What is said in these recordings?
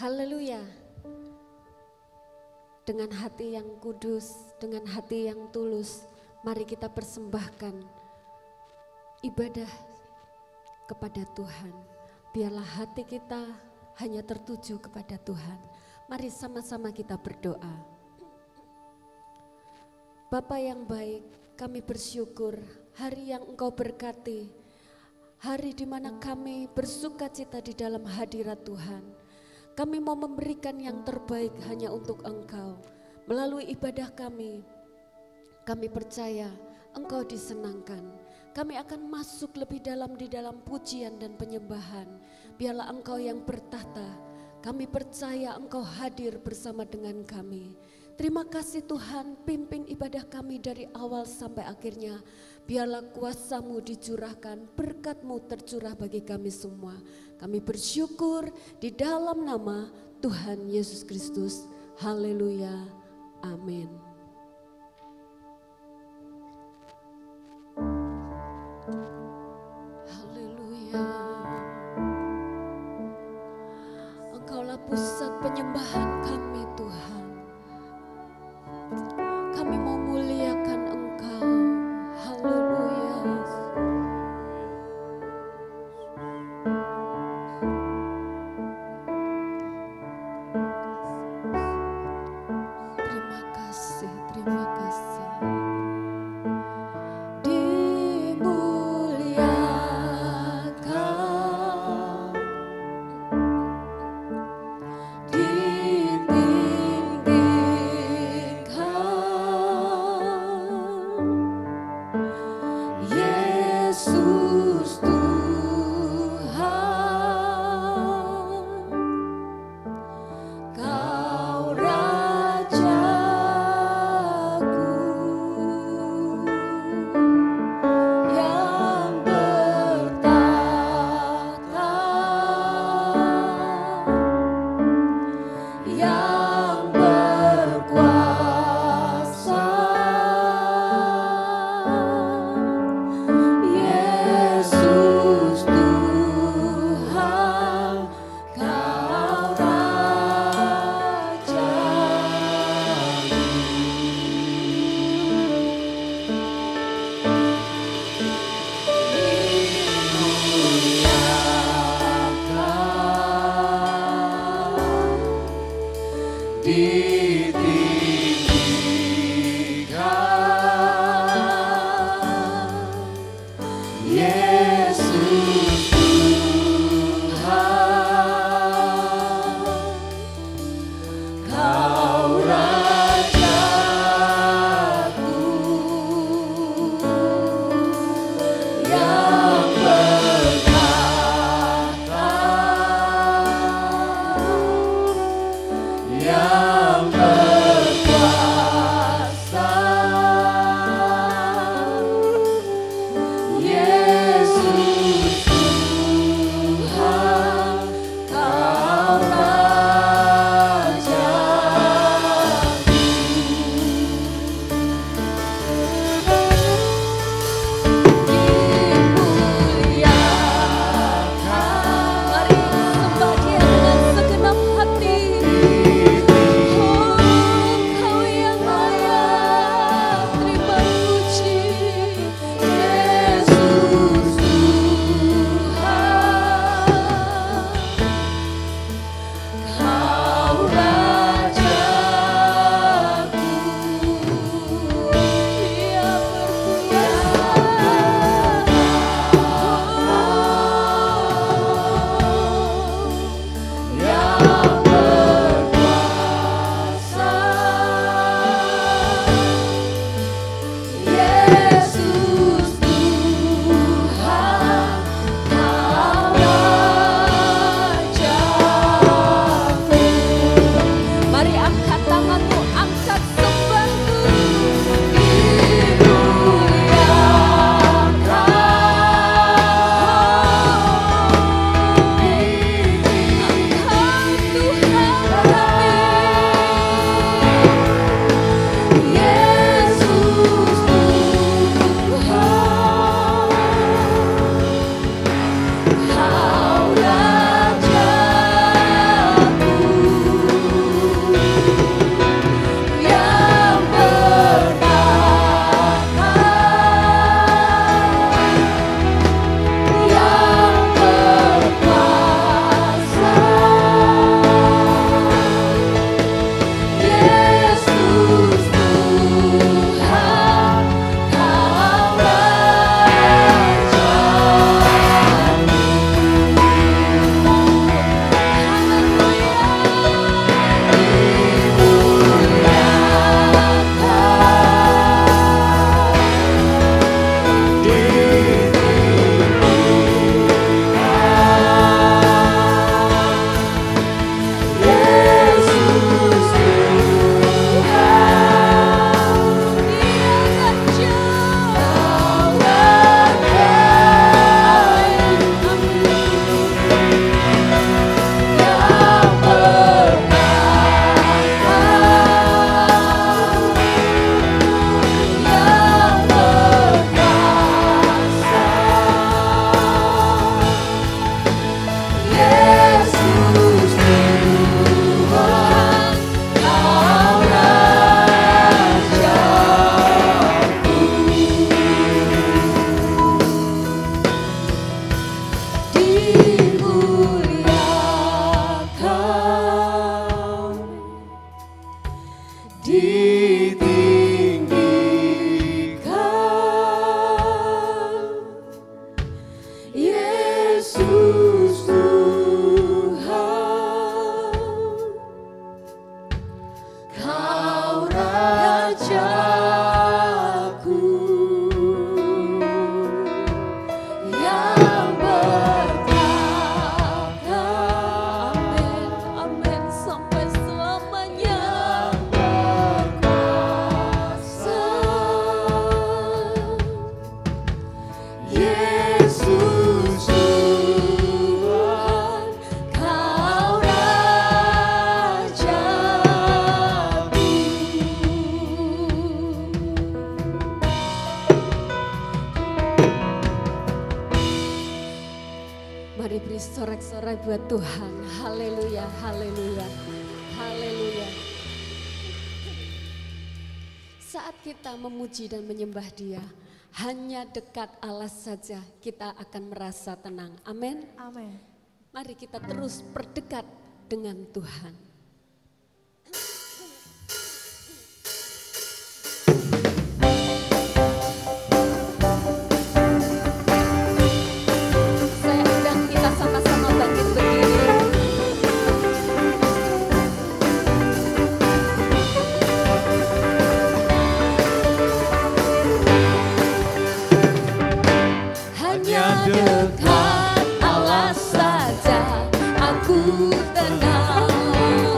Haleluya. Dengan hati yang kudus, dengan hati yang tulus, mari kita persembahkan ibadah kepada Tuhan. Biarlah hati kita hanya tertuju kepada Tuhan. Mari sama-sama kita berdoa. Bapa yang baik, kami bersyukur hari yang Engkau berkati, hari di mana kami bersukacita di dalam hadirat Tuhan. Kami mau memberikan yang terbaik hanya untuk Engkau. Melalui ibadah kami percaya Engkau disenangkan. Kami akan masuk lebih dalam di dalam pujian dan penyembahan. Biarlah Engkau yang bertahta. Kami percaya Engkau hadir bersama dengan kami. Terima kasih Tuhan, pimpin ibadah kami dari awal sampai akhirnya. Biarlah kuasa-Mu dicurahkan, berkat-Mu tercurah bagi kami semua. Kami bersyukur di dalam nama Tuhan Yesus Kristus. Haleluya. Amin. Haleluya. Engkaulah pusat penyembahan kami Tuhan. Kami mau muliakan Engkau. Haleluya. Terima kasih. ditinggikan. Yesus Tuhan, Kau Rajaku yang bertahta. Amin, amin, sampai selamanya. Berkuasa. Yesus Tuhan, Kau Rajaku. Mari beri sorak-sorai buat Tuhan. Haleluya, haleluya, haleluya. Saat kita memuji dan menyembah Dia, hanya dekat Allah saja kita akan merasa tenang. Amin. Amin. Mari kita terus berdekat dengan Tuhan. Saya undang kita sama-sama bangkit berdiri. Hanya dekat Allah saja aku tenang.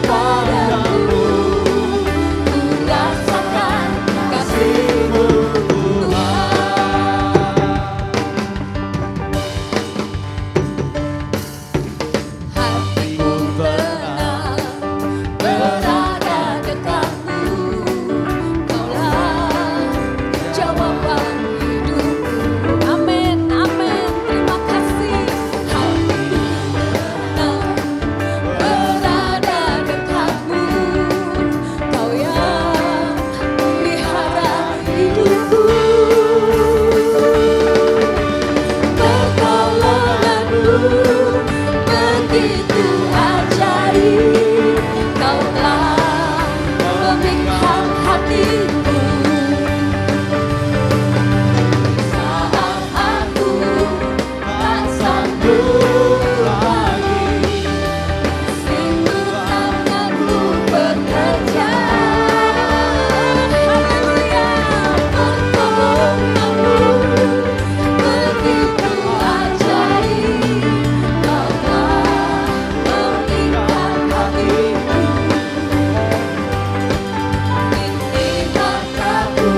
padamu, ku rasakan kasih-Mu Tuhan. Hatiku tenang berada dekatmu, Kaulah jawaban hidupku. Amin, amin, terima kasih. Hatiku tenang berada dekatmu, Kau yang pelihara hidupku. Pertolonganmu begitu ajaib, Kau telah memikat hatiku. Saat aku tak sanggup lagi, situ tanganmu bekerja. Haleluya, pertolonganmu begitu ajaib, Kau telah memikat hatiku. Ini mataku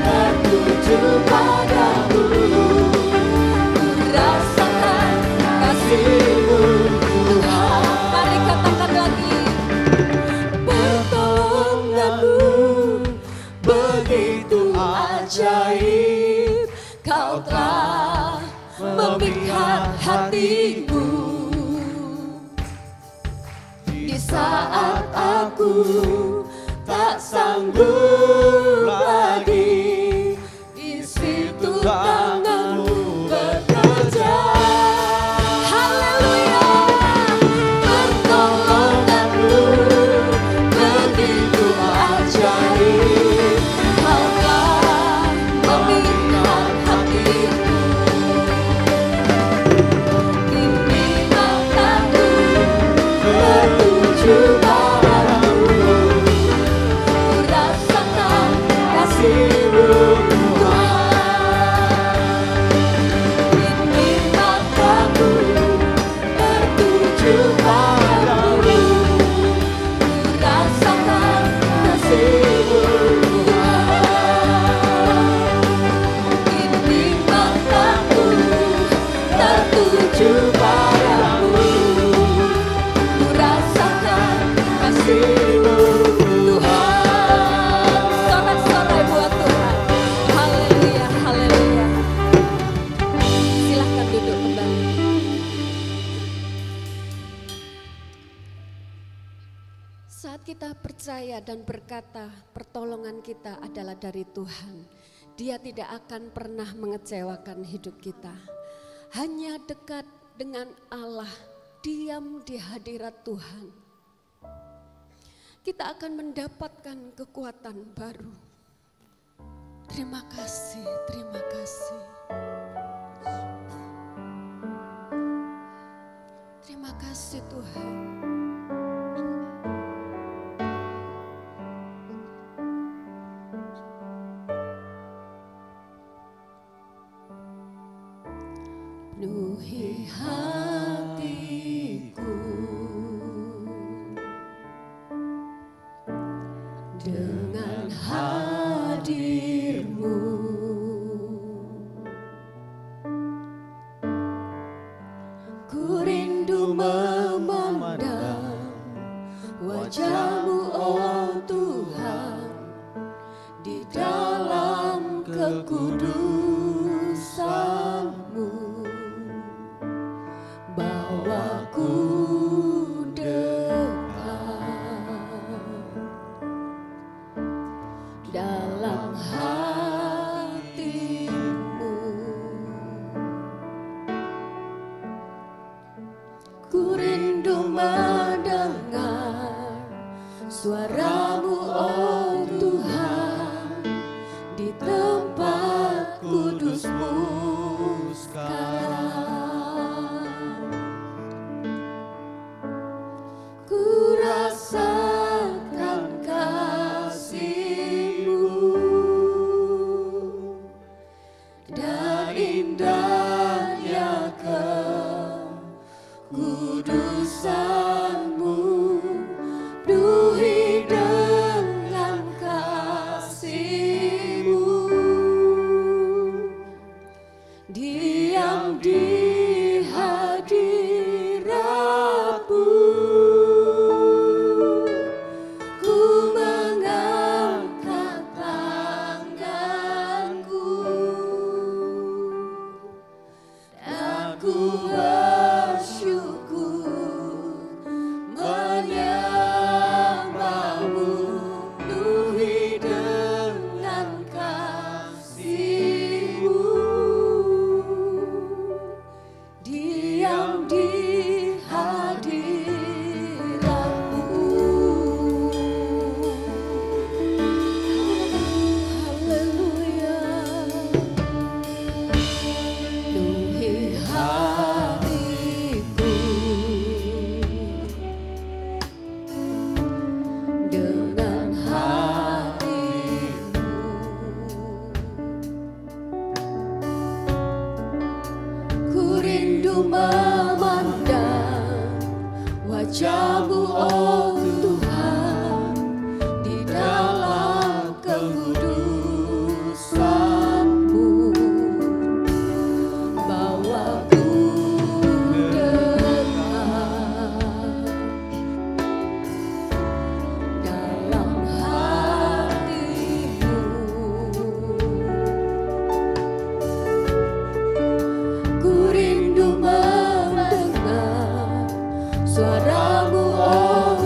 tertuju padamu, ku rasakan kasih-Mu Tuhan. Mari katakan lagi. Pertolonganmu begitu ajaib, Kau telah memikat hatiku. Di saat aku tak sanggup lagi, di situ tanganmu bekerja. Haleluya, pertolonganmu begitu ajaib, Kau telah memikat hatiku. Ini mataku tertuju padamu, ku rasakan kasih-Mu Tuhan. Ini mataku tertuju padamu, ku rasakan kasih-Mu Tuhan. Ini mataku tertuju padamu, ku rasakan kasih-Mu Tuhan. Sorak-sorai buat Tuhan. Haleluya, haleluya. Silahkan duduk kembali. Saat kita percaya dan berkata pertolongan kita adalah dari Tuhan, Dia tidak akan pernah mengecewakan hidup kita. Hanya dekat dengan Allah, diam di hadirat Tuhan, kita akan mendapatkan kekuatan baru. Terima kasih, terima kasih. Terima kasih Tuhan. Penuhi hatiku dengan hadir-Mu, ku rindu memandang wajah-Mu, oh Tuhan, di dalam kekudusan-Mu. Bawaku dekat dalam hati-Mu, ku rindu mendengar suara-Mu, oh Tuhan, di tempat kudus-Mu sekarang. Ku rasakan kasih-Mu dan indahnya kekudusan-Mu. suaramu oh Tuhan di dalam kekudusan-Mu, bawa ku dekat dalam hati-Mu. Ku rindu mendengar suaramu oh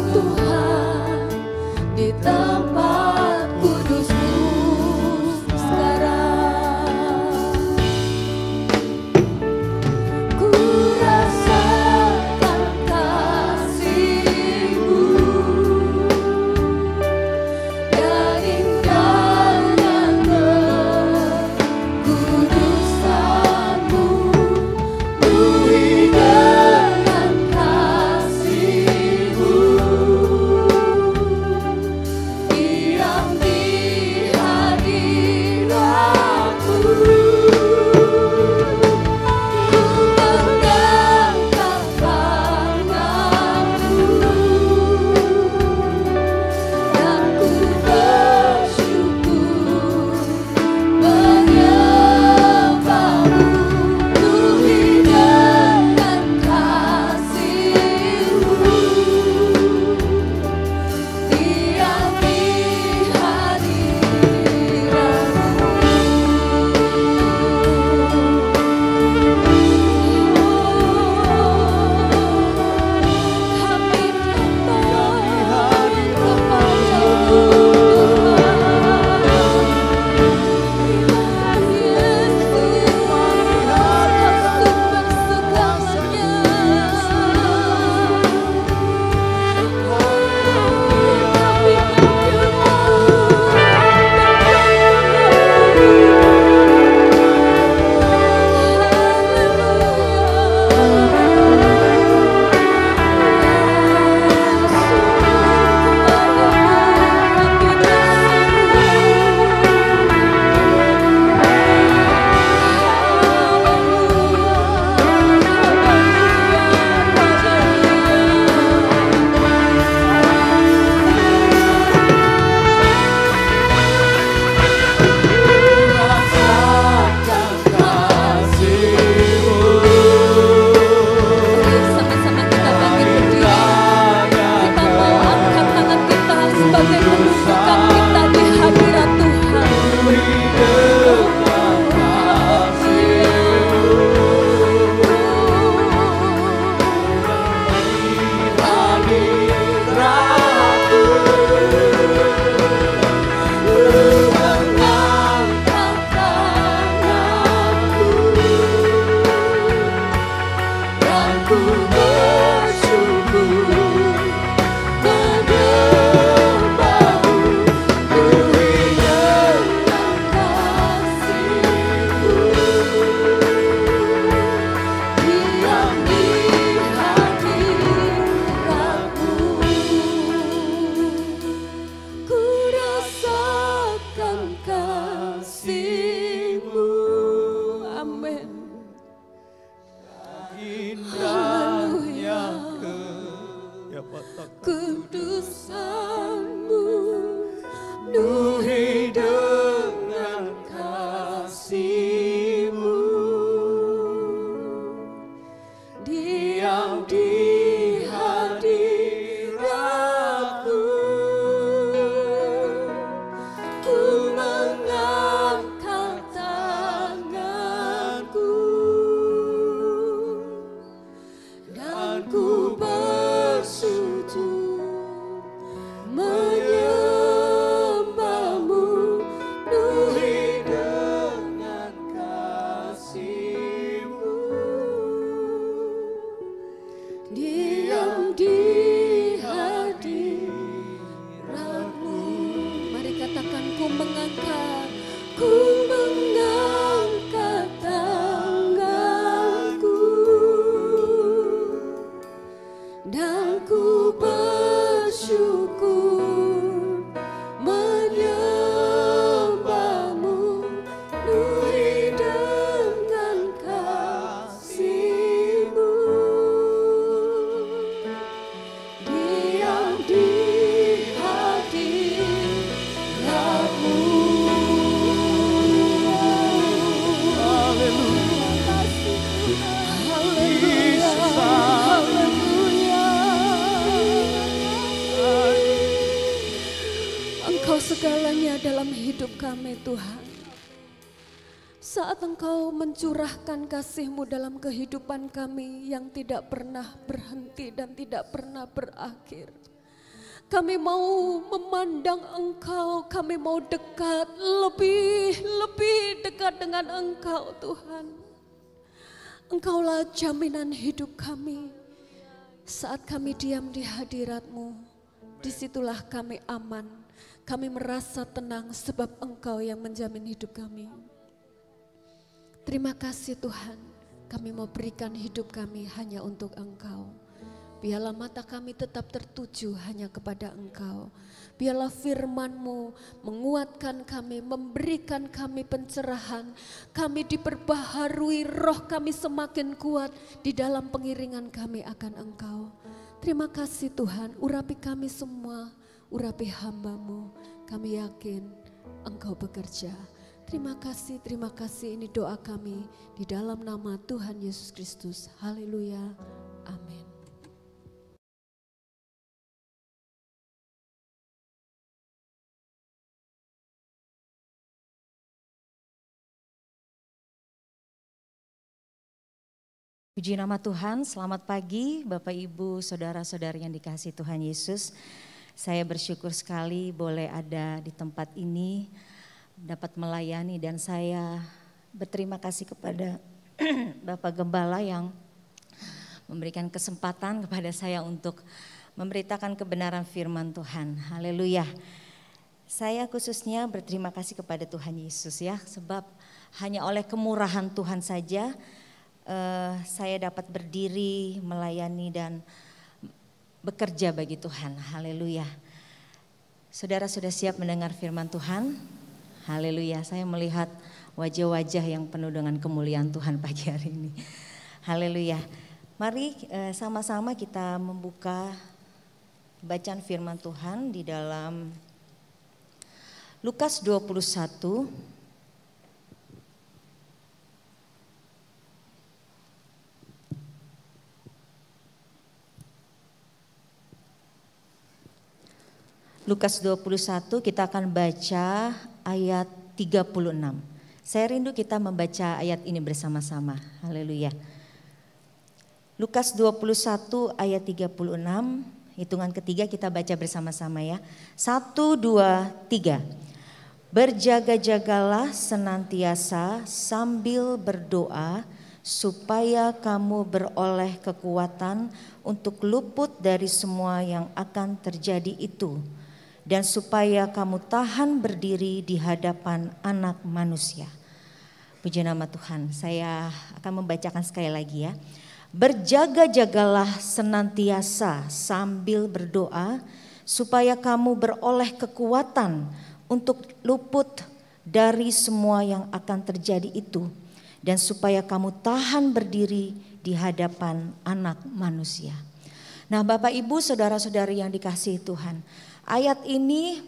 Engkau segalanya dalam hidup kami Tuhan. Saat Engkau mencurahkan kasih-Mu dalam kehidupan kami yang tidak pernah berhenti dan tidak pernah berakhir. Kami mau memandang Engkau, kami mau dekat, lebih dekat dengan Engkau Tuhan. Engkaulah jaminan hidup kami. Saat kami diam di hadirat-Mu, disitulah kami aman. Kami merasa tenang sebab Engkau yang menjamin hidup kami. Terima kasih Tuhan, kami mau berikan hidup kami hanya untuk Engkau. Biarlah mata kami tetap tertuju hanya kepada Engkau. Biarlah firman-Mu menguatkan kami, memberikan kami pencerahan. Kami diperbaharui, roh kami semakin kuat di dalam pengiringan kami akan Engkau. Terima kasih Tuhan, urapi kami semua, urapi hamba-Mu. Kami yakin Engkau bekerja. Terima kasih, ini doa kami di dalam nama Tuhan Yesus Kristus. Haleluya, amin. Puji nama Tuhan, selamat pagi Bapak Ibu, Saudara-saudari yang dikasihi Tuhan Yesus. Saya bersyukur sekali boleh ada di tempat ini, dapat melayani, dan saya berterima kasih kepada Bapak Gembala yang memberikan kesempatan kepada saya untuk memberitakan kebenaran firman Tuhan. Haleluya. Saya khususnya berterima kasih kepada Tuhan Yesus ya, sebab hanya oleh kemurahan Tuhan saja saya dapat berdiri, melayani dan bekerja bagi Tuhan. Haleluya. Saudara sudah siap mendengar firman Tuhan? Haleluya, saya melihat wajah-wajah yang penuh dengan kemuliaan Tuhan pagi hari ini. Haleluya. Mari sama-sama kita membuka bacaan firman Tuhan di dalam Lukas 21. Lukas 21 kita akan baca ayat 36. Saya rindu kita membaca ayat ini bersama-sama. Haleluya. Lukas 21 ayat 36, hitungan ketiga kita baca bersama-sama ya. 1, 2, 3. Berjaga-jagalah senantiasa sambil berdoa supaya kamu beroleh kekuatan untuk luput dari semua yang akan terjadi itu. Dan supaya kamu tahan berdiri di hadapan Anak Manusia. Puji nama Tuhan. Saya akan membacakan sekali lagi ya. Berjaga-jagalah senantiasa sambil berdoa supaya kamu beroleh kekuatan untuk luput dari semua yang akan terjadi itu. Dan supaya kamu tahan berdiri di hadapan Anak Manusia. Nah Bapak Ibu saudara-saudari yang dikasihi Tuhan. Ayat ini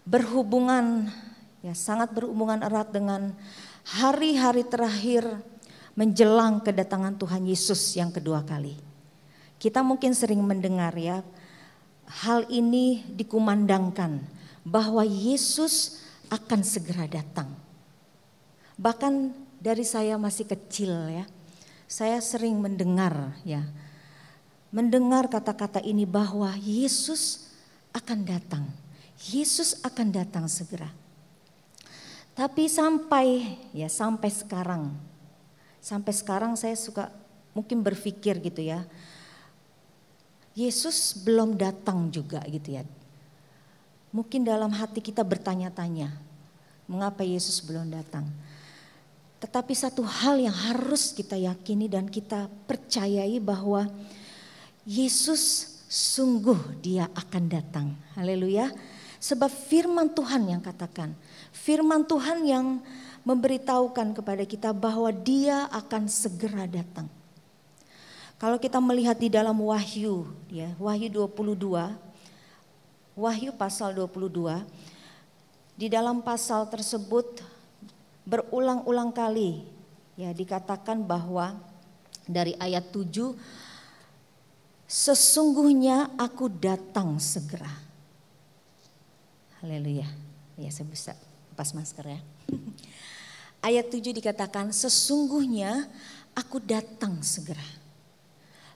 berhubungan, ya sangat berhubungan erat dengan hari-hari terakhir menjelang kedatangan Tuhan Yesus yang kedua kali. Kita mungkin sering mendengar ya, hal ini dikumandangkan bahwa Yesus akan segera datang. Bahkan dari saya masih kecil ya, saya sering mendengar kata-kata ini bahwa Yesus akan datang. Yesus akan datang segera. Tapi sampai sekarang saya suka mungkin berpikir gitu ya. Yesus belum datang juga gitu ya. Mungkin dalam hati kita bertanya-tanya, mengapa Yesus belum datang? Tetapi satu hal yang harus kita yakini dan kita percayai bahwa Yesus sungguh dia akan datang. Haleluya. Sebab firman Tuhan yang katakan. Firman Tuhan yang memberitahukan kepada kita bahwa dia akan segera datang. Kalau kita melihat di dalam Wahyu, ya, Wahyu 22, Wahyu pasal 22, di dalam pasal tersebut berulang-ulang kali ya dikatakan bahwa dari ayat 7, sesungguhnya aku datang segera. Haleluya. Ya, saya bisa lepas masker ya. Ayat 7 dikatakan, sesungguhnya aku datang segera.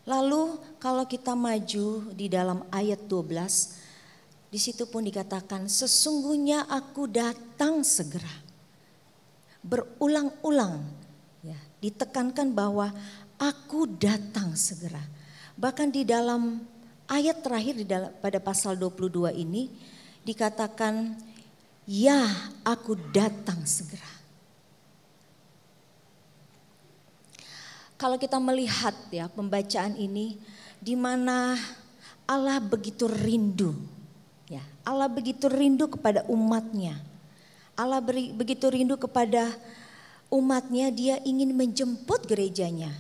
Lalu kalau kita maju di dalam ayat 12, di situ pun dikatakan sesungguhnya aku datang segera. Berulang-ulang ya, ditekankan bahwa aku datang segera. Bahkan di dalam ayat terakhir pada pasal 22 ini dikatakan, ya aku datang segera. Kalau kita melihat ya pembacaan ini, di mana Allah begitu rindu, ya Allah begitu rindu kepada umatnya. Allah begitu rindu kepada umatnya, dia ingin menjemput gerejanya.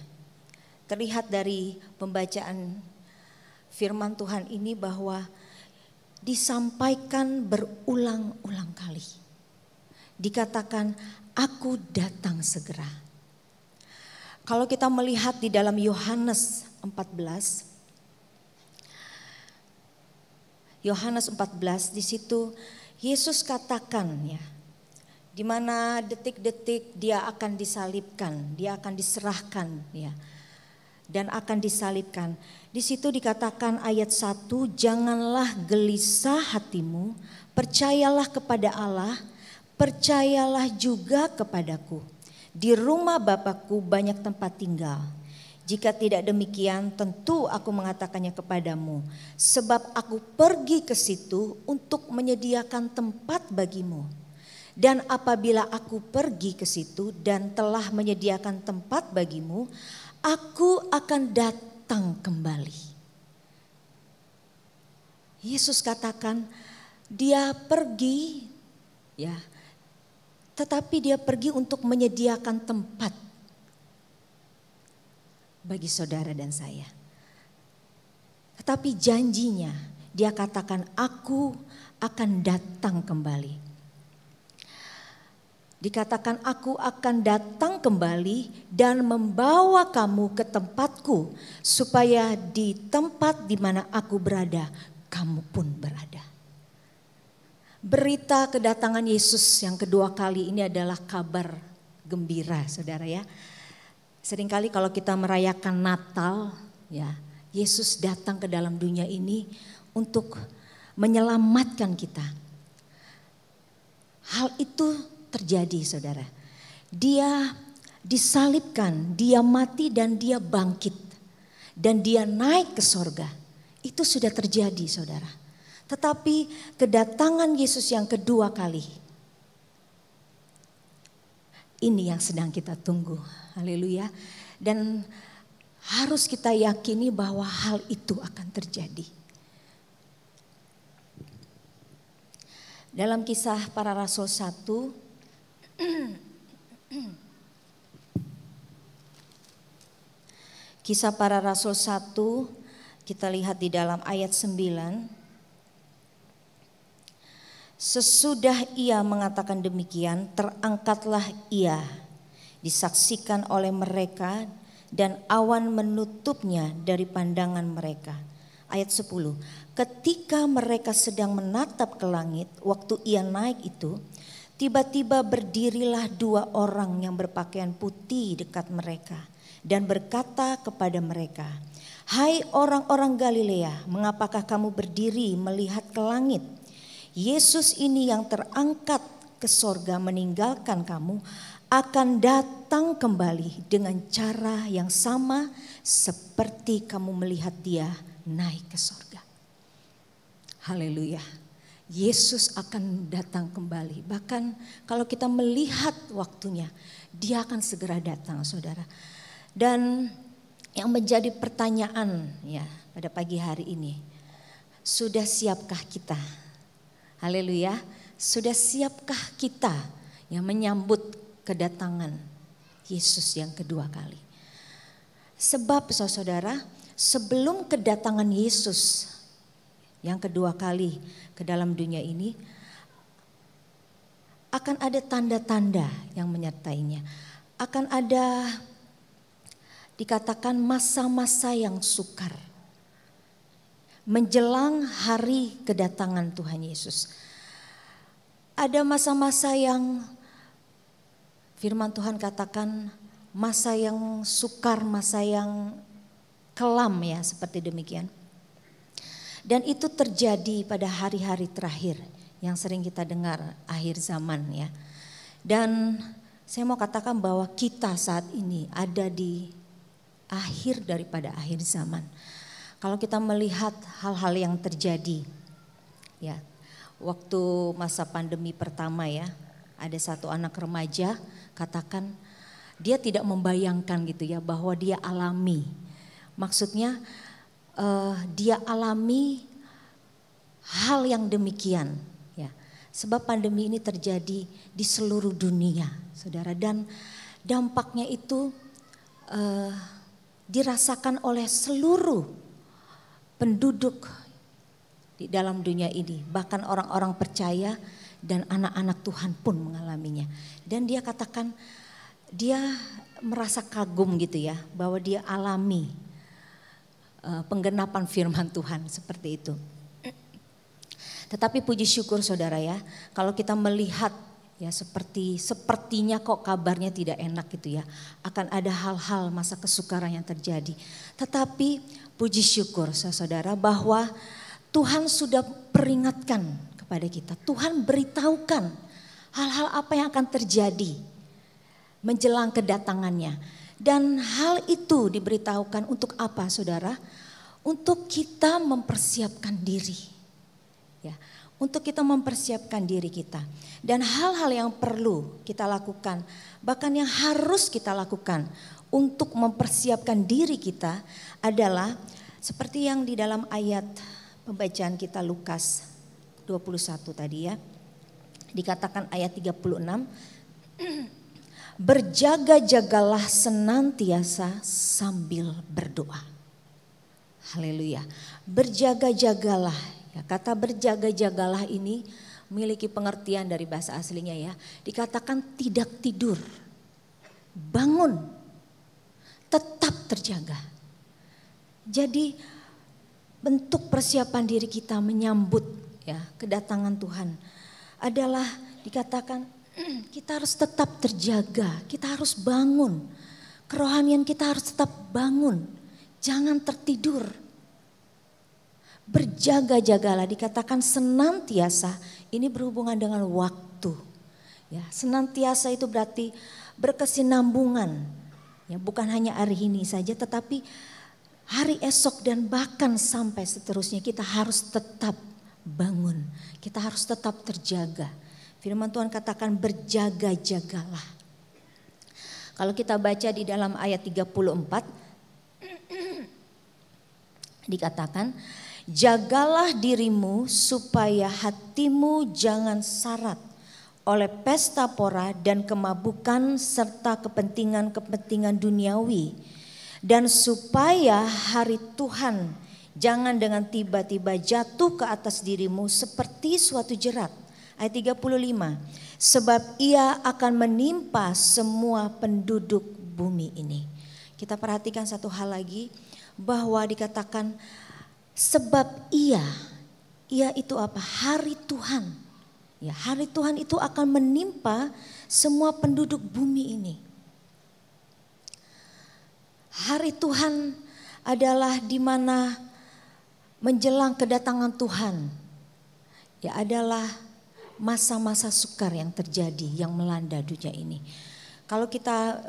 Terlihat dari pembacaan firman Tuhan ini bahwa disampaikan berulang-ulang kali. Dikatakan aku datang segera. Kalau kita melihat di dalam Yohanes 14, di situ Yesus katakan ya, di mana detik-detik dia akan disalibkan, dia akan diserahkan ya, dan akan disalibkan. Di situ dikatakan ayat 1, janganlah gelisah hatimu, percayalah kepada Allah, percayalah juga kepadaku. Di rumah Bapakku banyak tempat tinggal. Jika tidak demikian tentu aku mengatakannya kepadamu. Sebab aku pergi ke situ untuk menyediakan tempat bagimu. Dan apabila aku pergi ke situ dan telah menyediakan tempat bagimu, aku akan datang kembali. Yesus katakan dia pergi ya, tetapi dia pergi untuk menyediakan tempat bagi saudara dan saya. Tetapi janjinya dia katakan aku akan datang kembali. Dikatakan aku akan datang kembali dan membawa kamu ke tempatku, supaya di tempat di mana aku berada kamu pun berada. Berita kedatangan Yesus yang kedua kali ini adalah kabar gembira, saudara ya. Seringkali kalau kita merayakan Natal, ya Yesus datang ke dalam dunia ini untuk menyelamatkan kita. Hal itu terjadi, saudara. Dia disalibkan, dia mati dan dia bangkit. Dan dia naik ke sorga. Itu sudah terjadi, saudara. Tetapi kedatangan Yesus yang kedua kali, ini yang sedang kita tunggu. Haleluya. Dan harus kita yakini bahwa hal itu akan terjadi. Dalam Kisah Para Rasul 1, Kisah Para Rasul 1, kita lihat di dalam ayat 9. Sesudah ia mengatakan demikian, terangkatlah ia, disaksikan oleh mereka dan awan menutupnya dari pandangan mereka. Ayat 10, ketika mereka sedang menatap ke langit, waktu ia naik itu, tiba-tiba berdirilah dua orang yang berpakaian putih dekat mereka dan berkata kepada mereka, hai orang-orang Galilea, mengapakah kamu berdiri melihat ke langit? Yesus ini yang terangkat ke sorga meninggalkan kamu akan datang kembali dengan cara yang sama seperti kamu melihat dia naik ke sorga. Haleluya. Yesus akan datang kembali. Bahkan kalau kita melihat waktunya, dia akan segera datang, saudara. Dan yang menjadi pertanyaan ya pada pagi hari ini, sudah siapkah kita? Haleluya, sudah siapkah kita yang menyambut kedatangan Yesus yang kedua kali? Sebab saudara, sebelum kedatangan Yesus yang kedua kali ke dalam dunia ini, akan ada tanda-tanda yang menyertainya. Akan ada dikatakan masa-masa yang sukar. Menjelang hari kedatangan Tuhan Yesus. Ada masa-masa yang firman Tuhan katakan masa yang sukar, masa yang kelam ya, seperti demikian. Dan itu terjadi pada hari-hari terakhir yang sering kita dengar, akhir zaman ya. Dan saya mau katakan bahwa kita saat ini ada di akhir daripada akhir zaman. Kalau kita melihat hal-hal yang terjadi ya, waktu masa pandemi pertama ya, ada satu anak remaja katakan dia tidak membayangkan gitu ya bahwa dia alami. Maksudnya dia alami hal yang demikian ya. Sebab pandemi ini terjadi di seluruh dunia, saudara, dan dampaknya itu dirasakan oleh seluruh penduduk di dalam dunia ini, bahkan orang-orang percaya dan anak-anak Tuhan pun mengalaminya. Dan dia katakan dia merasa kagum gitu ya, bahwa dia alami penggenapan firman Tuhan seperti itu. Tetapi puji syukur saudara ya, kalau kita melihat ya sepertinya kok kabarnya tidak enak gitu ya, akan ada hal-hal masa kesukaran yang terjadi. Tetapi puji syukur saudara bahwa Tuhan sudah peringatkan kepada kita. Tuhan beritahukan hal-hal apa yang akan terjadi menjelang kedatangannya. Dan hal itu diberitahukan untuk apa saudara? Untuk kita mempersiapkan diri. Ya, untuk kita mempersiapkan diri kita. Dan hal-hal yang perlu kita lakukan, bahkan yang harus kita lakukan untuk mempersiapkan diri kita adalah seperti yang di dalam ayat pembacaan kita Lukas 21 tadi ya. Dikatakan ayat 36, berjaga-jagalah senantiasa sambil berdoa. Haleluya. Berjaga-jagalah. Ya, kata berjaga-jagalah ini memiliki pengertian dari bahasa aslinya ya. Dikatakan tidak tidur, bangun, tetap terjaga. Jadi bentuk persiapan diri kita menyambut ya kedatangan Tuhan adalah dikatakan kita harus tetap terjaga, kita harus bangun. Kerohanian kita harus tetap bangun, jangan tertidur. Berjaga-jagalah dikatakan senantiasa, ini berhubungan dengan waktu. Ya, senantiasa itu berarti berkesinambungan. Ya, bukan hanya hari ini saja tetapi hari esok dan bahkan sampai seterusnya kita harus tetap bangun. Kita harus tetap terjaga. Firman Tuhan katakan berjaga-jagalah. Kalau kita baca di dalam ayat 34 dikatakan jagalah dirimu supaya hatimu jangan sarat oleh pesta pora dan kemabukan serta kepentingan-kepentingan duniawi. Dan supaya hari Tuhan jangan dengan tiba-tiba jatuh ke atas dirimu seperti suatu jerat. Ayat 35, sebab ia akan menimpa semua penduduk bumi ini. Kita perhatikan satu hal lagi bahwa dikatakan sebab ia itu apa? Hari Tuhan. Ya, hari Tuhan itu akan menimpa semua penduduk bumi ini. Hari Tuhan adalah di mana menjelang kedatangan Tuhan. Ya, adalah masa-masa sukar yang terjadi, yang melanda dunia ini. Kalau kita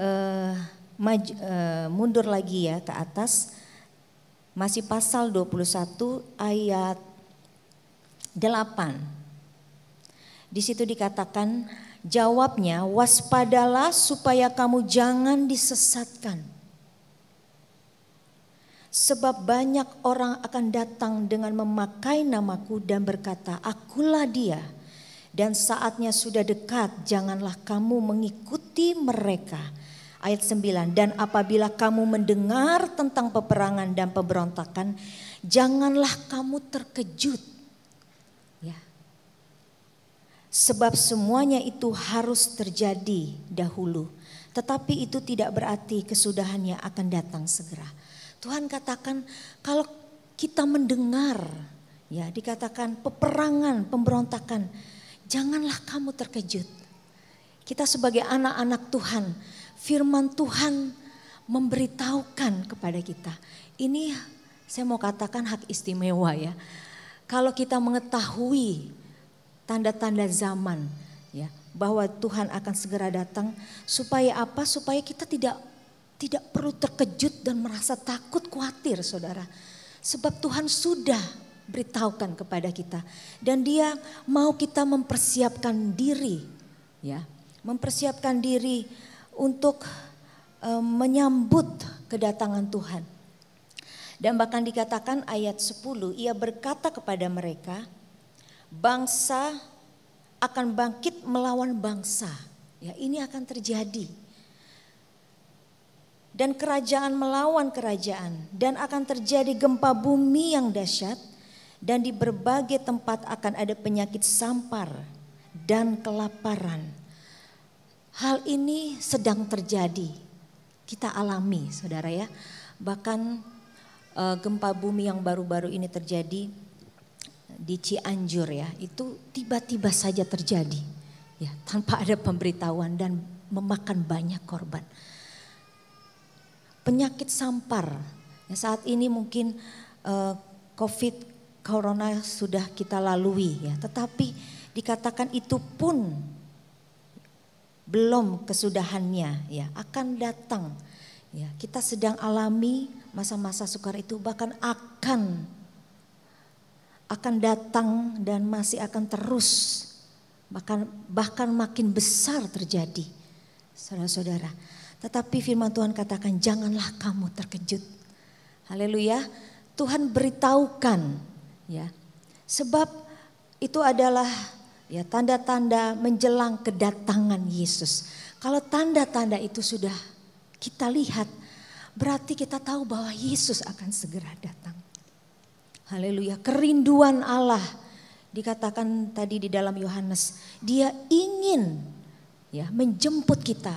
mundur lagi ya ke atas, masih pasal 21 ayat 8. Di situ dikatakan, jawabnya, waspadalah supaya kamu jangan disesatkan. Sebab banyak orang akan datang dengan memakai namaku dan berkata, akulah dia. Dan saatnya sudah dekat, janganlah kamu mengikuti mereka. Ayat 9, dan apabila kamu mendengar tentang peperangan dan pemberontakan, janganlah kamu terkejut. Ya. Sebab semuanya itu harus terjadi dahulu. Tetapi itu tidak berarti kesudahannya akan datang segera. Tuhan katakan kalau kita mendengar, ya dikatakan peperangan, pemberontakan, Janganlah kamu terkejut. Kita sebagai anak-anak Tuhan, firman Tuhan memberitahukan kepada kita. Ini saya mau katakan hak istimewa ya. Kalau kita mengetahui tanda-tanda zaman ya, bahwa Tuhan akan segera datang, supaya apa? Supaya kita tidak perlu terkejut dan merasa takut, khawatir, saudara. Sebab Tuhan sudah beritahukan kepada kita, dan Dia mau kita mempersiapkan diri ya, mempersiapkan diri untuk menyambut kedatangan Tuhan. Dan bahkan dikatakan ayat 10, Ia berkata kepada mereka, bangsa akan bangkit melawan bangsa. Ya, ini akan terjadi. Dan kerajaan melawan kerajaan, dan akan terjadi gempa bumi yang dahsyat, dan di berbagai tempat akan ada penyakit sampar dan kelaparan. Hal ini sedang terjadi, kita alami saudara ya. Bahkan gempa bumi yang baru-baru ini terjadi di Cianjur ya, itu tiba-tiba saja terjadi ya, tanpa ada pemberitahuan dan memakan banyak korban. Penyakit sampar ya, saat ini mungkin Corona sudah kita lalui ya, tetapi dikatakan itu pun belum kesudahannya ya, akan datang ya. Kita sedang alami masa-masa sukar itu, bahkan akan datang dan masih akan terus bahkan makin besar terjadi, saudara-saudara. Tetapi firman Tuhan katakan janganlah kamu terkejut. Haleluya. Tuhan beritahukan ya, sebab itu adalah ya tanda-tanda menjelang kedatangan Yesus. Kalau tanda-tanda itu sudah kita lihat, berarti kita tahu bahwa Yesus akan segera datang. Haleluya. Kerinduan Allah dikatakan tadi di dalam Yohanes, Dia ingin ya menjemput kita.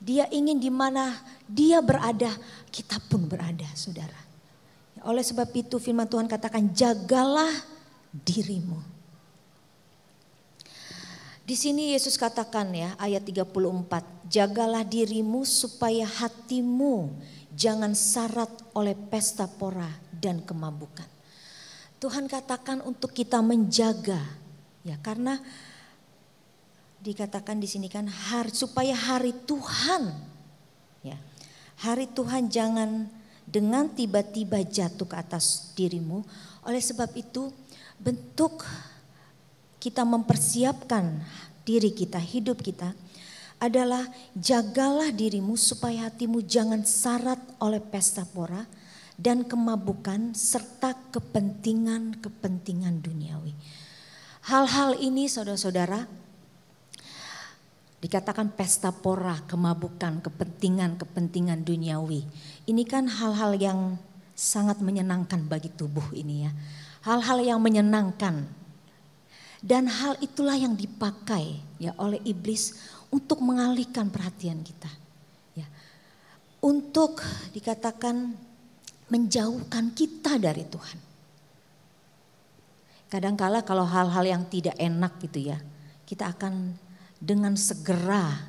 Dia ingin di mana Dia berada, kita pun berada, saudara. Oleh sebab itu firman Tuhan katakan jagalah dirimu. Di sini Yesus katakan ya ayat 34, jagalah dirimu supaya hatimu jangan syarat oleh pesta pora dan kemabukan. Tuhan katakan untuk kita menjaga ya, karena dikatakan di sini kan supaya hari Tuhan ya, hari Tuhan jangan dengan tiba-tiba jatuh ke atas dirimu. Oleh sebab itu bentuk kita mempersiapkan diri kita, hidup kita adalah jagalah dirimu supaya hatimu jangan syarat oleh pesta pora dan kemabukan serta kepentingan-kepentingan duniawi. Hal-hal ini saudara-saudara, dikatakan pesta pora, kemabukan, kepentingan-kepentingan duniawi. Ini kan hal-hal yang sangat menyenangkan bagi tubuh ini ya. Hal-hal yang menyenangkan. Dan hal itulah yang dipakai ya oleh iblis untuk mengalihkan perhatian kita. Ya. Untuk dikatakan menjauhkan kita dari Tuhan. Kadangkala kalau hal-hal yang tidak enak gitu ya, kita akan dengan segera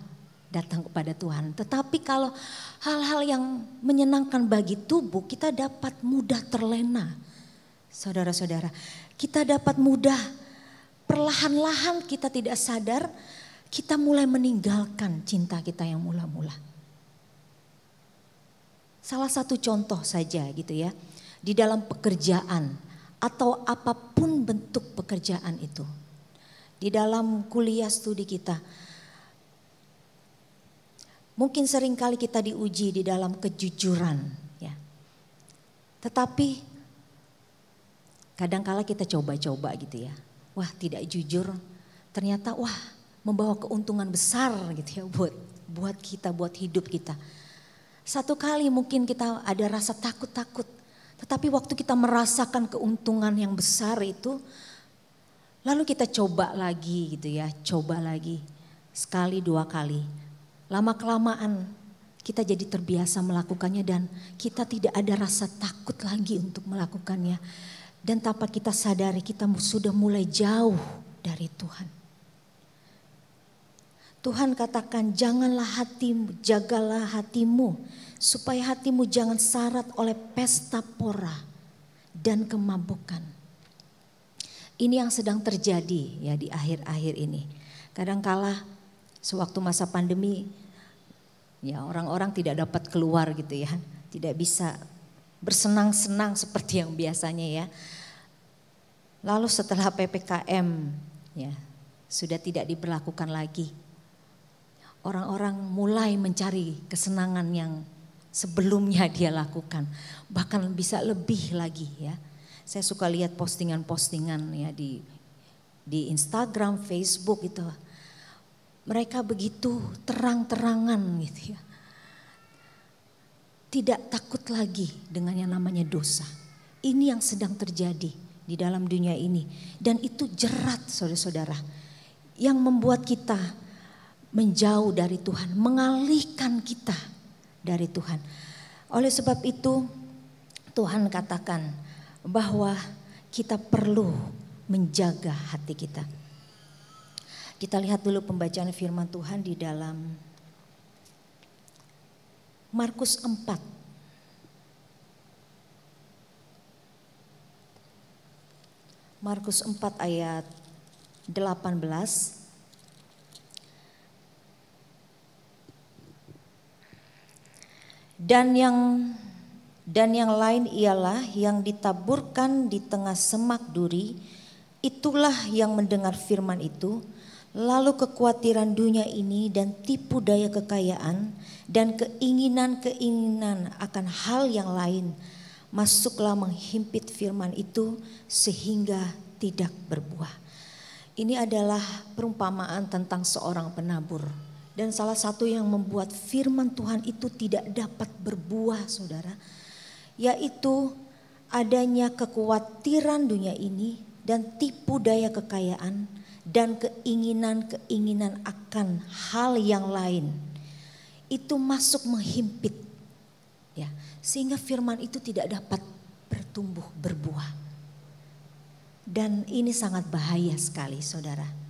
datang kepada Tuhan. Tetapi kalau hal-hal yang menyenangkan bagi tubuh, kita dapat mudah terlena. Saudara-saudara, kita dapat mudah, perlahan-lahan kita tidak sadar, kita mulai meninggalkan cinta kita yang mula-mula. Salah satu contoh saja gitu ya, di dalam pekerjaan atau apapun bentuk pekerjaan itu. Di dalam kuliah studi kita, mungkin seringkali kita diuji di dalam kejujuran ya. Tetapi kadangkala kita coba-coba gitu ya. Wah, tidak jujur, ternyata wah membawa keuntungan besar gitu ya buat kita, buat hidup kita. Satu kali mungkin kita ada rasa takut-takut, tetapi waktu kita merasakan keuntungan yang besar itu, lalu kita coba lagi gitu ya, coba lagi sekali dua kali. Lama-kelamaan kita jadi terbiasa melakukannya dan kita tidak ada rasa takut lagi untuk melakukannya. Dan tanpa kita sadari kita sudah mulai jauh dari Tuhan. Tuhan katakan janganlah hatimu, jagalah hatimu supaya hatimu jangan syarat oleh pesta pora dan kemabukan. Ini yang sedang terjadi ya di akhir-akhir ini. Kadangkala sewaktu masa pandemi ya orang-orang tidak dapat keluar gitu ya, tidak bisa bersenang-senang seperti yang biasanya ya. Lalu setelah PPKM ya sudah tidak diberlakukan lagi. Orang-orang mulai mencari kesenangan yang sebelumnya dia lakukan, bahkan bisa lebih lagi ya. Saya suka lihat postingan-postingan ya di Instagram, Facebook itu. Mereka begitu terang-terangan gitu ya. Tidak takut lagi dengan yang namanya dosa. Ini yang sedang terjadi di dalam dunia ini. Dan itu jerat saudara-saudara. Yang membuat kita menjauh dari Tuhan, mengalihkan kita dari Tuhan. Oleh sebab itu Tuhan katakan bahwa kita perlu menjaga hati kita. Kita lihat dulu pembacaan firman Tuhan di dalam Markus 4. Markus 4 ayat 18. Dan yang lain ialah yang ditaburkan di tengah semak duri, itulah yang mendengar firman itu, lalu kekhawatiran dunia ini dan tipu daya kekayaan dan keinginan-keinginan akan hal yang lain masuklah menghimpit firman itu sehingga tidak berbuah. Ini adalah perumpamaan tentang seorang penabur. Dan salah satu yang membuat firman Tuhan itu tidak dapat berbuah saudara, yaitu adanya kekhawatiran dunia ini dan tipu daya kekayaan dan keinginan-keinginan akan hal yang lain. Itu masuk menghimpit ya, sehingga firman itu tidak dapat bertumbuh berbuah. Dan ini sangat bahaya sekali saudara.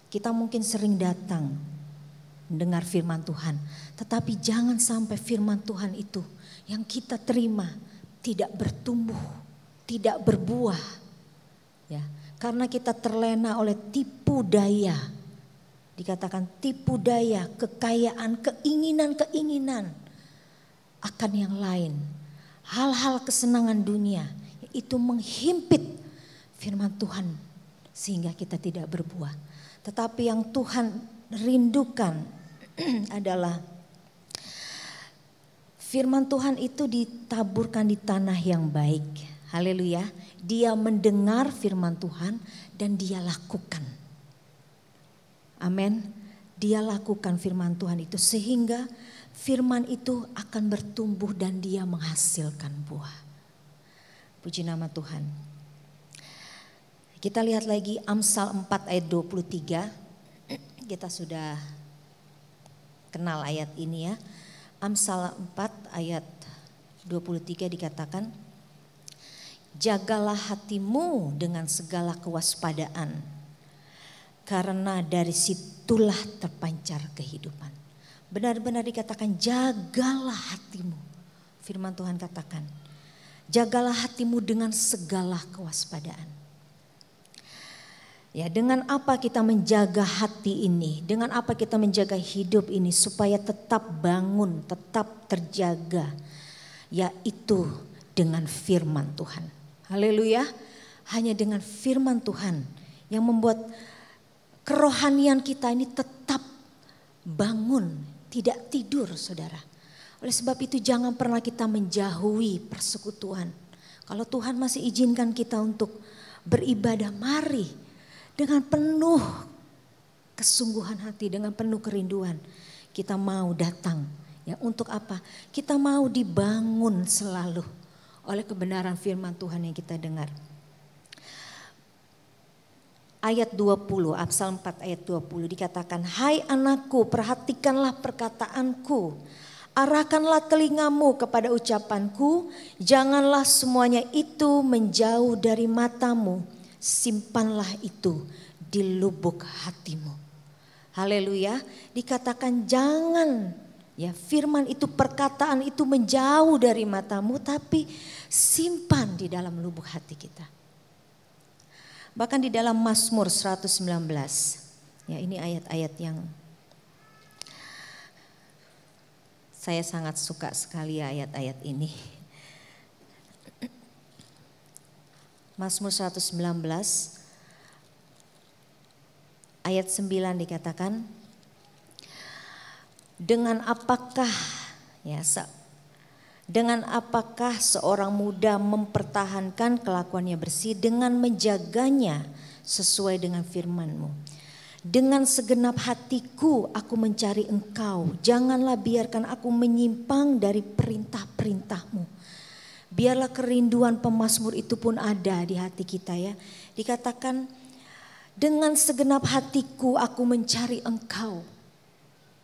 Kita mungkin sering datang mendengar firman Tuhan, tetapi jangan sampai firman Tuhan itu yang kita terima tidak bertumbuh, tidak berbuah. Ya, karena kita terlena oleh tipu daya. Dikatakan tipu daya, kekayaan, keinginan-keinginan akan yang lain. Hal-hal kesenangan dunia itu menghimpit firman Tuhan sehingga kita tidak berbuah. Tetapi yang Tuhan rindukan adalah firman Tuhan itu ditaburkan di tanah yang baik. Haleluya. Dia mendengar firman Tuhan dan dia lakukan. Amin. Dia lakukan firman Tuhan itu sehingga firman itu akan bertumbuh dan dia menghasilkan buah. Puji nama Tuhan. Kita lihat lagi Amsal 4 ayat 23. Kita sudah kenal ayat ini ya. Amsal 4 ayat 23 dikatakan, jagalah hatimu dengan segala kewaspadaan, karena dari situlah terpancar kehidupan. Benar-benar dikatakan jagalah hatimu. Firman Tuhan katakan, jagalah hatimu dengan segala kewaspadaan. Ya, dengan apa kita menjaga hati ini, dengan apa kita menjaga hidup ini supaya tetap bangun, tetap terjaga, yaitu dengan firman Tuhan. Haleluya. Hanya dengan firman Tuhan yang membuat kerohanian kita ini tetap bangun, tidak tidur saudara. Oleh sebab itu jangan pernah kita menjauhi persekutuan. Kalau Tuhan masih izinkan kita untuk beribadah, mari dengan penuh kesungguhan hati, dengan penuh kerinduan kita mau datang. Ya, untuk apa? Kita mau dibangun selalu oleh kebenaran firman Tuhan yang kita dengar. Ayat 20, Amsal 4 ayat 20 dikatakan, hai anakku, perhatikanlah perkataanku, arahkanlah telingamu kepada ucapanku, janganlah semuanya itu menjauh dari matamu, simpanlah itu di lubuk hatimu. Haleluya. Dikatakan jangan ya firman itu, perkataan itu menjauh dari matamu, tapi simpan di dalam lubuk hati kita. Bahkan di dalam Mazmur 119. Ya, ini ayat-ayat yang saya sangat suka sekali ayat-ayat ini. Mazmur 119 ayat 9 dikatakan, dengan apakah seorang muda mempertahankan kelakuannya bersih dengan menjaganya sesuai dengan firman-Mu. Dengan segenap hatiku aku mencari Engkau, janganlah biarkan aku menyimpang dari perintah-perintah-Mu. Biarlah kerinduan pemazmur itu pun ada di hati kita ya. Dikatakan dengan segenap hatiku aku mencari Engkau.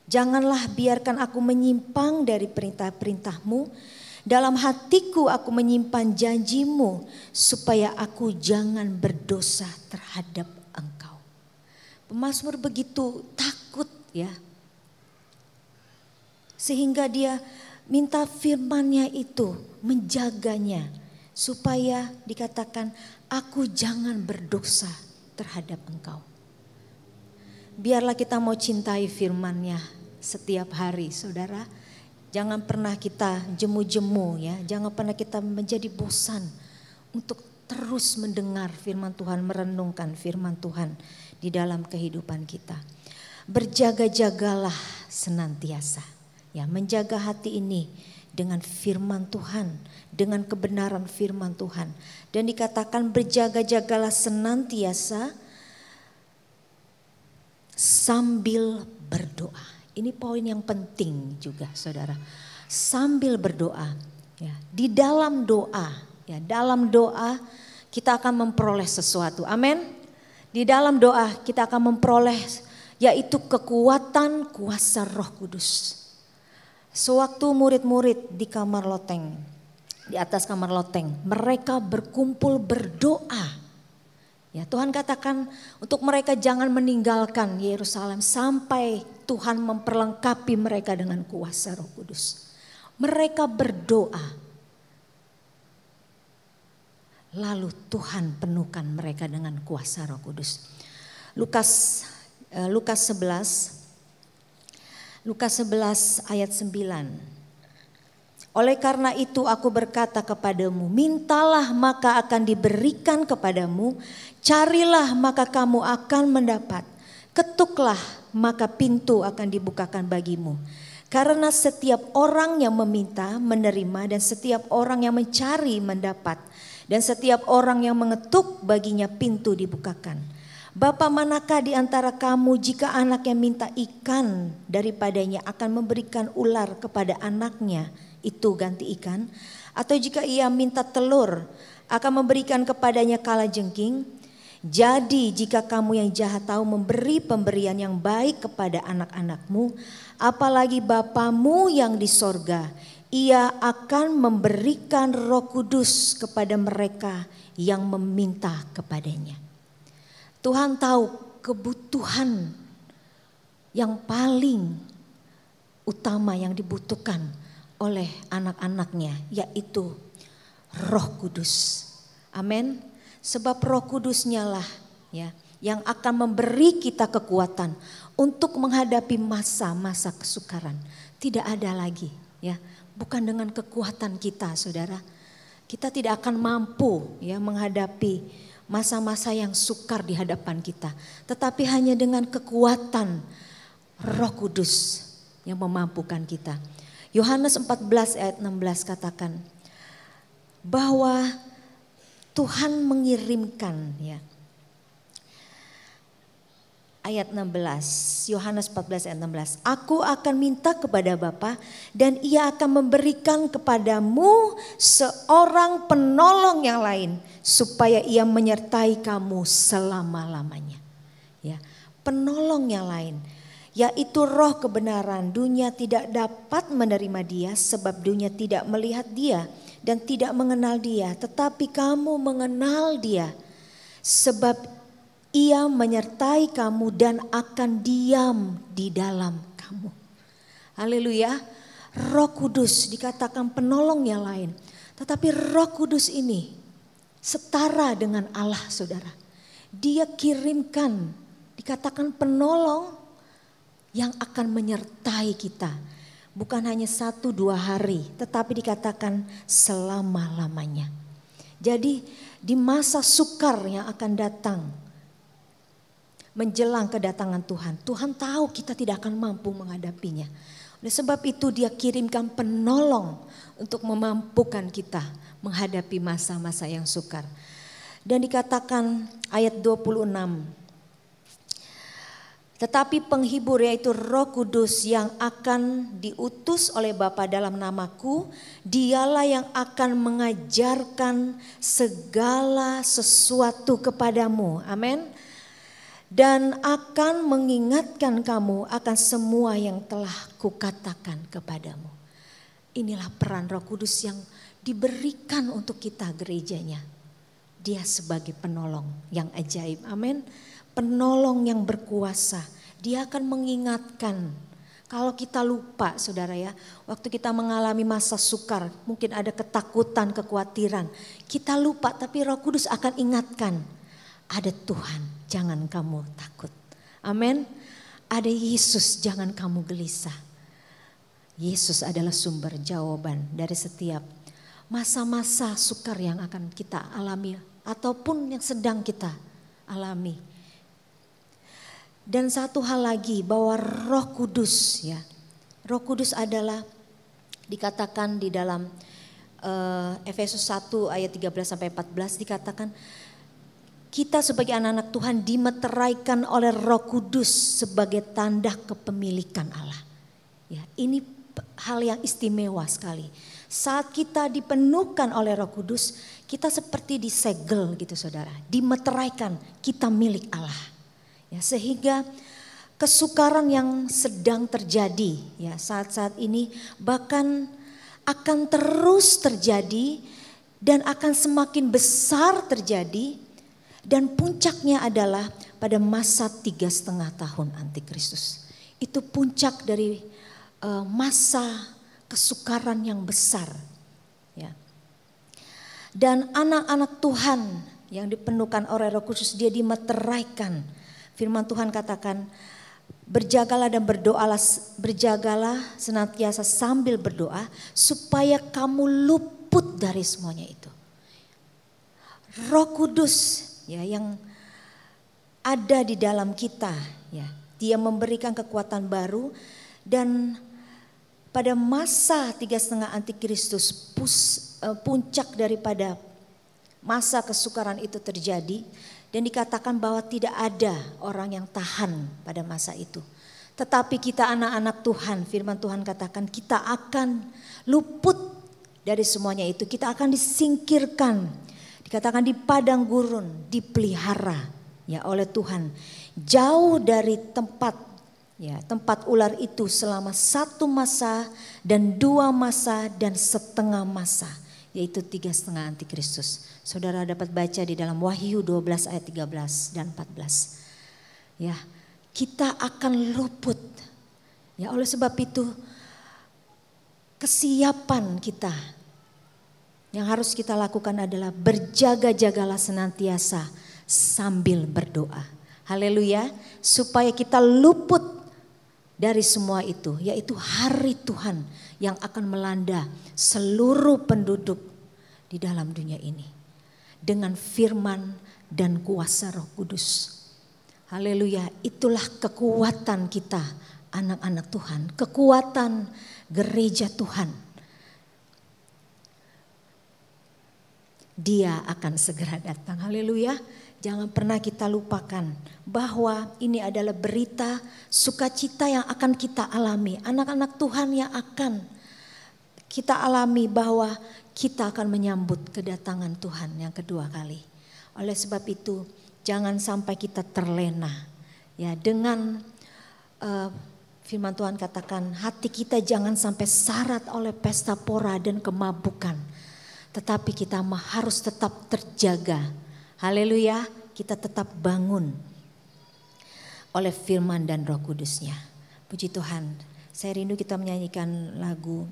Janganlah biarkan aku menyimpang dari perintah-perintah-Mu. Dalam hatiku aku menyimpan janji-Mu supaya aku jangan berdosa terhadap Engkau. Pemazmur begitu takut ya. Sehingga dia minta firman-Nya itu menjaganya supaya dikatakan aku jangan berdosa terhadap Engkau. Biarlah kita mau cintai firman-Nya setiap hari, saudara. Jangan pernah kita jemu-jemu ya, jangan pernah kita menjadi bosan untuk terus mendengar firman Tuhan, merenungkan firman Tuhan di dalam kehidupan kita. Berjaga-jagalah senantiasa ya, menjaga hati ini dengan firman Tuhan, dengan kebenaran firman Tuhan. Dan dikatakan berjaga-jagalah senantiasa sambil berdoa. Ini poin yang penting juga saudara. Sambil berdoa ya, di dalam doa ya, dalam doa kita akan memperoleh sesuatu. Amin. Di dalam doa kita akan memperoleh yaitu kekuatan kuasa Roh Kudus. Sewaktu murid-murid di kamar loteng, di atas kamar loteng, mereka berkumpul berdoa. Ya, Tuhan katakan untuk mereka jangan meninggalkan Yerusalem sampai Tuhan memperlengkapi mereka dengan kuasa Roh Kudus. Mereka berdoa. Lalu Tuhan penuhkan mereka dengan kuasa Roh Kudus. Lukas 11 ayat 9. Oleh karena itu aku berkata kepadamu, mintalah maka akan diberikan kepadamu, carilah maka kamu akan mendapat, ketuklah maka pintu akan dibukakan bagimu. Karena setiap orang yang meminta menerima, dan setiap orang yang mencari mendapat, dan setiap orang yang mengetuk baginya pintu dibukakan. Bapa manakah di antara kamu jika anaknya minta ikan daripadanya akan memberikan ular kepada anaknya itu ganti ikan? Atau jika ia minta telur akan memberikan kepadanya kalajengking? Jadi jika kamu yang jahat tahu memberi pemberian yang baik kepada anak-anakmu, apalagi Bapamu yang di sorga, ia akan memberikan Roh Kudus kepada mereka yang meminta kepadanya. Tuhan tahu kebutuhan yang paling utama yang dibutuhkan oleh anak-anaknya, yaitu Roh Kudus. Amin. Sebab Roh Kudusnya lah ya yang akan memberi kita kekuatan untuk menghadapi masa-masa kesukaran. Tidak ada lagi ya, bukan dengan kekuatan kita saudara. Kita tidak akan mampu ya menghadapi masa-masa yang sukar di hadapan kita. Tetapi hanya dengan kekuatan Roh Kudus yang memampukan kita. Yohanes 14 ayat 16 katakan bahwa Tuhan mengirimkan ya. Ayat 16, Yohanes 14 ayat 16. Aku akan minta kepada Bapa dan ia akan memberikan kepadamu seorang penolong yang lain supaya ia menyertai kamu selama-lamanya. Ya, penolong yang lain yaitu Roh kebenaran. Dunia tidak dapat menerima dia sebab dunia tidak melihat dia dan tidak mengenal dia, tetapi kamu mengenal dia sebab Ia menyertai kamu dan akan diam di dalam kamu. Haleluya. Roh Kudus dikatakan penolong yang lain. Tetapi Roh Kudus ini setara dengan Allah, saudara. Dia kirimkan, dikatakan penolong yang akan menyertai kita. Bukan hanya 1-2 hari, tetapi dikatakan selama-lamanya. Jadi di masa sukar yang akan datang, menjelang kedatangan Tuhan, Tuhan tahu kita tidak akan mampu menghadapinya. Oleh sebab itu dia kirimkan penolong untuk memampukan kita menghadapi masa-masa yang sukar. Dan dikatakan ayat 26. Tetapi penghibur yaitu Roh Kudus yang akan diutus oleh Bapa dalam namaku, dialah yang akan mengajarkan segala sesuatu kepadamu. Amin. Dan akan mengingatkan kamu akan semua yang telah kukatakan kepadamu. Inilah peran Roh Kudus yang diberikan untuk kita gerejanya. Dia sebagai penolong yang ajaib. Amin. Penolong yang berkuasa. Dia akan mengingatkan. Kalau kita lupa, saudara ya, waktu kita mengalami masa sukar, mungkin ada ketakutan, kekhawatiran. Kita lupa, tapi Roh Kudus akan ingatkan. Ada Tuhan, jangan kamu takut. Amin. Ada Yesus, jangan kamu gelisah. Yesus adalah sumber jawaban dari setiap masa-masa sukar yang akan kita alami ataupun yang sedang kita alami. Dan satu hal lagi, bahwa Roh Kudus ya. Roh Kudus adalah dikatakan di dalam Efesus 1 ayat 13 sampai 14 dikatakan kita sebagai anak-anak Tuhan dimeteraikan oleh Roh Kudus sebagai tanda kepemilikan Allah. Ya, ini hal yang istimewa sekali. Saat kita dipenuhkan oleh Roh Kudus, kita seperti disegel gitu saudara. Dimeteraikan, kita milik Allah. Ya, sehingga kesukaran yang sedang terjadi ya saat-saat ini bahkan akan terus terjadi dan akan semakin besar terjadi. Dan puncaknya adalah pada masa 3,5 tahun antikristus. Itu puncak dari masa kesukaran yang besar. Ya. Dan anak-anak Tuhan yang dipenuhkan oleh Roh Kudus, dia dimeteraikan. Firman Tuhan katakan, berjagalah dan berjagalah senantiasa sambil berdoa supaya kamu luput dari semuanya itu. Roh Kudus ya yang ada di dalam kita ya, dia memberikan kekuatan baru. Dan pada masa 3,5 antikristus puncak daripada masa kesukaran itu terjadi. Dan dikatakan bahwa tidak ada orang yang tahan pada masa itu. Tetapi kita anak-anak Tuhan, firman Tuhan katakan kita akan luput dari semuanya itu. Kita akan disingkirkan. Dikatakan di padang gurun dipelihara ya oleh Tuhan. Jauh dari tempat ular itu selama 1 masa dan 2 masa dan setengah masa. Yaitu 3,5 antikristus. Saudara dapat baca di dalam Wahyu 12 ayat 13 dan 14. Ya, kita akan luput. Ya, oleh sebab itu kesiapan kita yang harus kita lakukan adalah berjaga-jagalah senantiasa sambil berdoa. Haleluya, supaya kita luput dari semua itu, yaitu hari Tuhan yang akan melanda seluruh penduduk di dalam dunia ini dengan firman dan kuasa Roh Kudus. Haleluya, itulah kekuatan kita anak-anak Tuhan, kekuatan gereja Tuhan. Dia akan segera datang. Haleluya. Jangan pernah kita lupakan bahwa ini adalah berita sukacita yang akan kita alami. Anak-anak Tuhan yang akan kita alami bahwa kita akan menyambut kedatangan Tuhan yang kedua kali. Oleh sebab itu jangan sampai kita terlena. Ya, dengan firman Tuhan katakan hati kita jangan sampai syarat oleh pesta pora dan kemabukan. Tetapi kita harus tetap terjaga. Haleluya. kita tetap bangun oleh firman dan Roh Kudus-Nya. Puji Tuhan, saya rindu kita menyanyikan lagu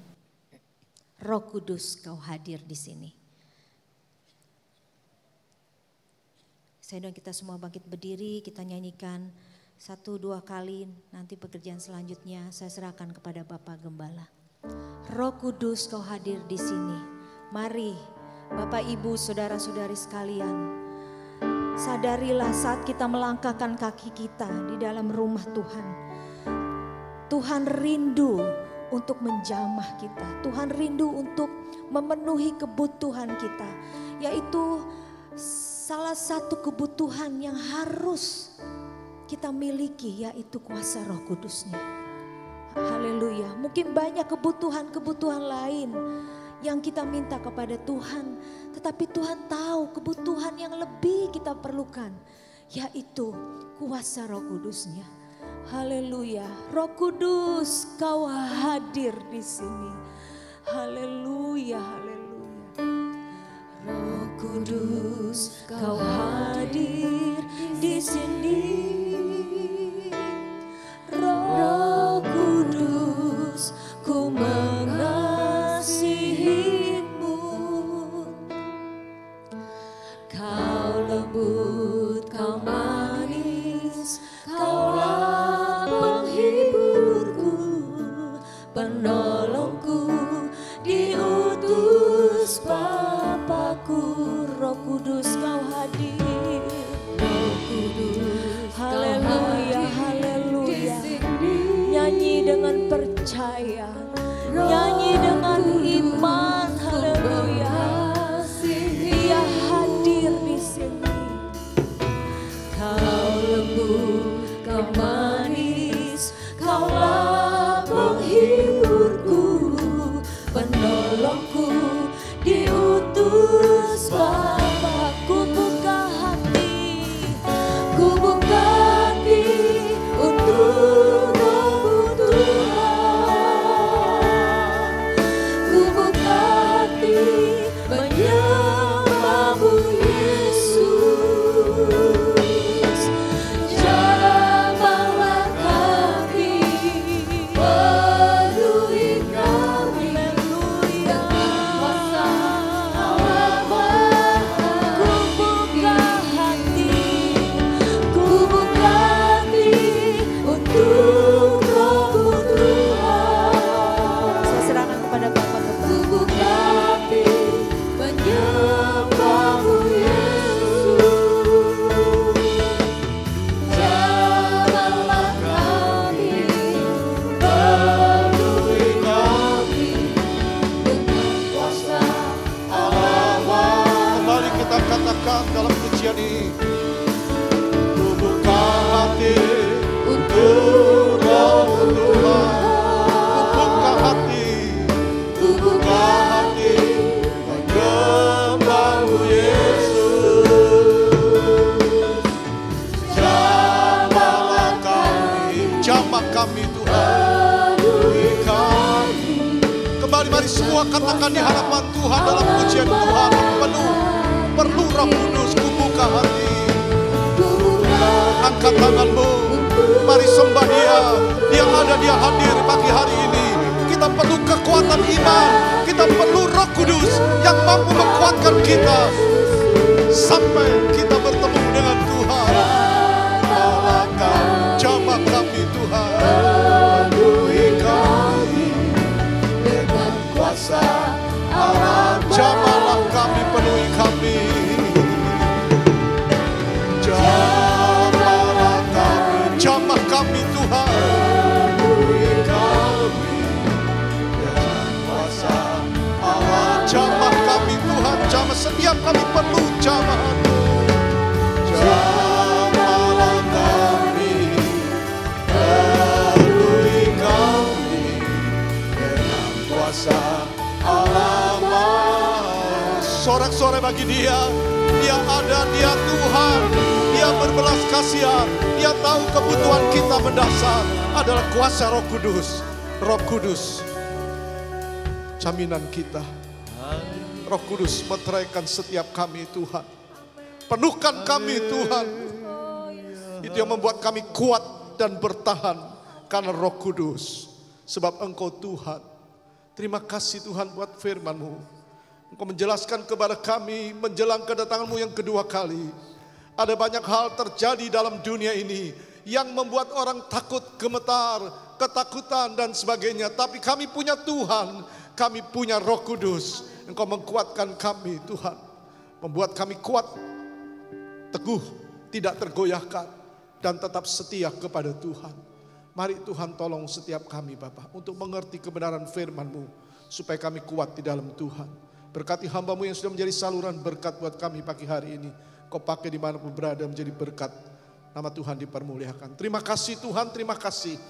Roh Kudus Kau hadir di sini. Saya dan kita semua bangkit berdiri, kita nyanyikan 1-2 kali, nanti pekerjaan selanjutnya saya serahkan kepada Bapak Gembala. Roh Kudus Kau hadir di sini. Mari Bapak Ibu saudara-saudari sekalian, sadarilah saat kita melangkahkan kaki kita di dalam rumah Tuhan. Tuhan rindu untuk menjamah kita. Tuhan rindu untuk memenuhi kebutuhan kita. Yaitu salah satu kebutuhan yang harus kita miliki, yaitu kuasa Roh Kudus-Nya. Haleluya. Mungkin banyak kebutuhan-kebutuhan lain yang kita minta kepada Tuhan, tetapi Tuhan tahu kebutuhan yang lebih kita perlukan, yaitu kuasa Roh Kudus-Nya. Haleluya. Roh Kudus Kau hadir di sini. Haleluya, haleluya. Roh Kudus Kau hadir di sini. Roh Kudus ku mengasihimu. Kau lembut, Kau manis, Kaulah penghiburku, penolongku, diutus Bapakku. Roh Kudus Kau hadir. Roh Kudus, haleluya, haleluya. Nyanyi dengan percaya, nyanyi dengan iman, haleluya. Dia hadir di sini. Kau lembut, Kau manis, Kaulah penghiburku, penolongku, diutus Bapakku. Buka hati, ku buka hati untuk kebutuhan. Ku buka hati menyembahmu Yesus. Jamahlah kami, penuhi kami dengan kuasa Allah. Ku buka hati untuk kebutuhan. Saya serahkan kepada Bapak Gembala. Ku buka hati menyembahmu Yesus. Jamahlah kami, penuhi kami dengan kuasa Allah. Mari kita katakan dalam pujian ini. Ku buka hati untuk Roh Tuhan. Ku buka hati, ku buka hati menyembahmu Yesus. Jamahlah kami, jamah kami Tuhan. Penuhi kami. Kembali mari semua katakan di hadapan Tuhan dalam pujian Tuhan. Perlu Roh Kudus, ku buka hati. Angkat tanganmu, mari sembah Dia. Dia ada, Dia hadir pagi hari ini. Kita perlu kekuatan iman, kita perlu Roh Kudus yang mampu menguatkan kita sampai kita bertemu dengan Tuhan. Jamah kami Tuhan, penuhi kami dengan kuasa Allah. Jamahlah kami, penuhi kami. Jamahlah kami, jamah kami Tuhan, penuhi kami dengan kuasa Allah. Jamah kami Tuhan, jamah setiap kami perlu jamahan-Mu. Jamahlah kami, penuhi kami dengan kuasa Allah. Sorak-sorai bagi Dia. Dia ada, Dia Tuhan, Dia berbelas kasihan. Dia tahu kebutuhan kita mendasar adalah kuasa Roh Kudus. Roh Kudus, jaminan kita. Roh Kudus meteraikan setiap kami Tuhan. Penuhkan kami Tuhan. Itu yang membuat kami kuat dan bertahan karena Roh Kudus. Sebab Engkau Tuhan. Terima kasih Tuhan buat firman-Mu. Engkau menjelaskan kepada kami menjelang kedatangan-Mu yang kedua kali. Ada banyak hal terjadi dalam dunia ini yang membuat orang takut, gemetar, ketakutan dan sebagainya. Tapi kami punya Tuhan, kami punya Roh Kudus. Engkau menguatkan kami Tuhan. Membuat kami kuat, teguh, tidak tergoyahkan, dan tetap setia kepada Tuhan. Mari Tuhan tolong setiap kami Bapa untuk mengerti kebenaran firman-Mu, supaya kami kuat di dalam Tuhan. Berkati hamba-Mu yang sudah menjadi saluran berkat buat kami pagi hari ini. Kau pakai di mana pun berada menjadi berkat. Nama Tuhan dipermuliakan. Terima kasih Tuhan, terima kasih.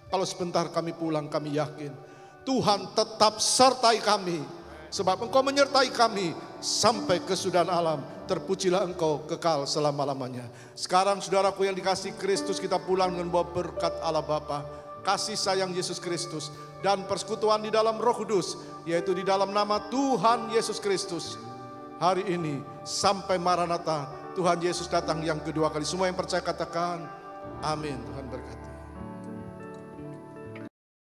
Kalau sebentar kami pulang, kami yakin Tuhan tetap sertai kami. Sebab Engkau menyertai kami sampai kesudahan alam. Terpujilah Engkau kekal selama-lamanya. Sekarang saudaraku yang dikasihi Kristus, kita pulang dengan bawa berkat Allah Bapa, kasih sayang Yesus Kristus, dan persekutuan di dalam Roh Kudus, yaitu di dalam nama Tuhan Yesus Kristus. Hari ini sampai Maranatha, Tuhan Yesus datang yang kedua kali. Semua yang percaya katakan amin. Tuhan berkati.